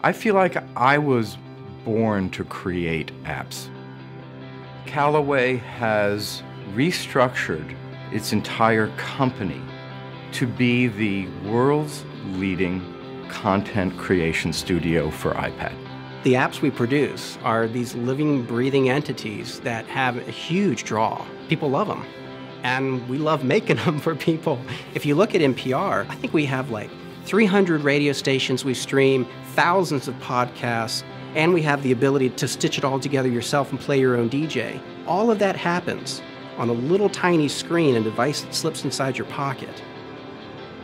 I feel like I was born to create apps. Callaway has restructured its entire company to be the world's leading content creation studio for iPad. The apps we produce are these living, breathing entities that have a huge draw. People love them, and we love making them for people. If you look at NPR, I think we have like 300 radio stations we stream, thousands of podcasts, and we have the ability to stitch it all together yourself and play your own DJ. All of that happens on a little tiny screen, a device that slips inside your pocket.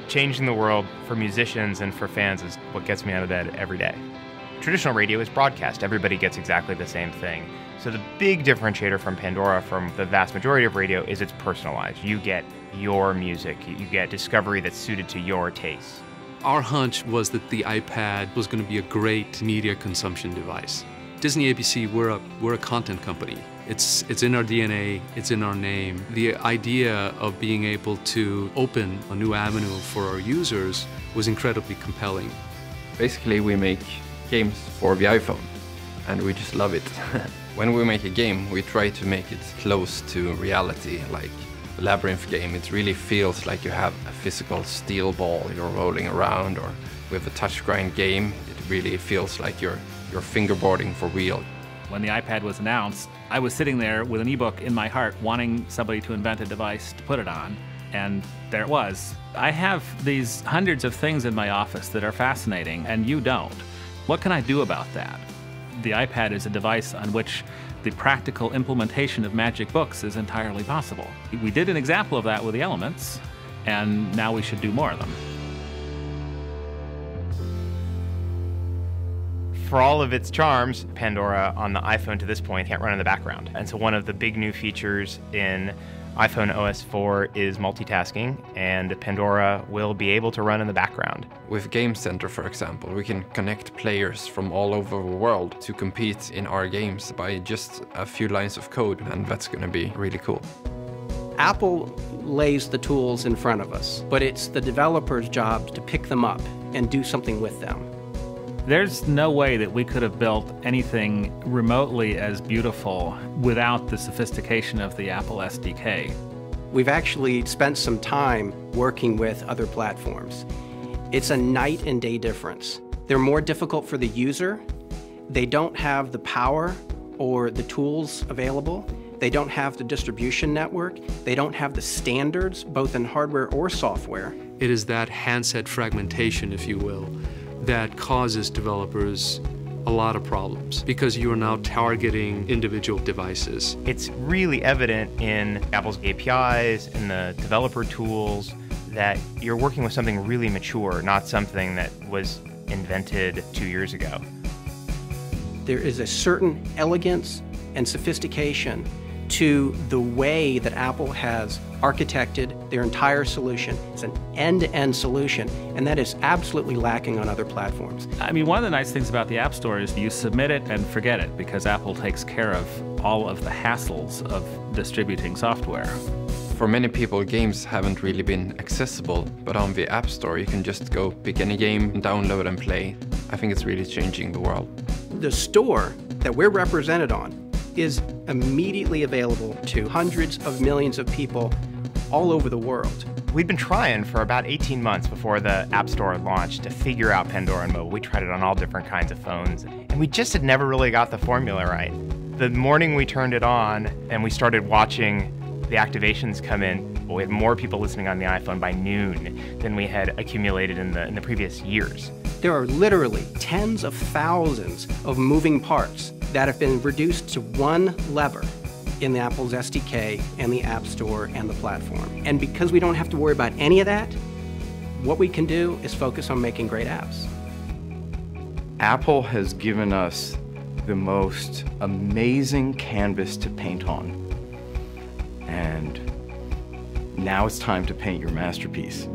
Changing the world for musicians and for fans is what gets me out of bed every day. Traditional radio is broadcast. Everybody gets exactly the same thing. So the big differentiator from Pandora from the vast majority of radio is it's personalized. You get your music. You get discovery that's suited to your taste. Our hunch was that the iPad was going to be a great media consumption device. Disney ABC, we're a content company. It's in our DNA, it's in our name. The idea of being able to open a new avenue for our users was incredibly compelling. Basically, we make games for the iPhone, and we just love it. When we make a game, we try to make it close to reality, like the Labyrinth game. It really feels like you have a physical steel ball you're rolling around, or with a touchscreen game, it really feels like you're fingerboarding for real. When the iPad was announced, I was sitting there with an ebook in my heart, wanting somebody to invent a device to put it on, and there it was. I have these hundreds of things in my office that are fascinating, and you don't. What can I do about that? The iPad is a device on which the practical implementation of magic books is entirely possible. We did an example of that with the Elements, and now we should do more of them. For all of its charms, Pandora on the iPhone to this point can't run in the background. And so one of the big new features in iPhone OS 4 is multitasking, and Pandora will be able to run in the background. With Game Center, for example, we can connect players from all over the world to compete in our games by just a few lines of code, and that's going to be really cool. Apple lays the tools in front of us, but it's the developer's job to pick them up and do something with them. There's no way that we could have built anything remotely as beautiful without the sophistication of the Apple SDK. We've actually spent some time working with other platforms. It's a night and day difference. They're more difficult for the user. They don't have the power or the tools available. They don't have the distribution network. They don't have the standards, both in hardware or software. It is that handset fragmentation, if you will, that causes developers a lot of problems because you are now targeting individual devices. It's really evident in Apple's APIs and the developer tools that you're working with something really mature, not something that was invented 2 years ago. There is a certain elegance and sophistication to the way that Apple has architected their entire solution. It's an end-to-end solution, and that is absolutely lacking on other platforms. I mean, one of the nice things about the App Store is you submit it and forget it, because Apple takes care of all of the hassles of distributing software. For many people, games haven't really been accessible, but on the App Store you can just go pick any game, download and play. I think it's really changing the world. The store that we're represented on is immediately available to hundreds of millions of people all over the world. We'd been trying for about 18 months before the App Store launched to figure out Pandora on mobile. We tried it on all different kinds of phones, and we just had never really got the formula right. The morning we turned it on and we started watching the activations come in, we had more people listening on the iPhone by noon than we had accumulated in the previous years. There are literally tens of thousands of moving parts that have been reduced to one lever in the Apple's SDK and the App Store and the platform. And because we don't have to worry about any of that, what we can do is focus on making great apps. Apple has given us the most amazing canvas to paint on. And now it's time to paint your masterpiece.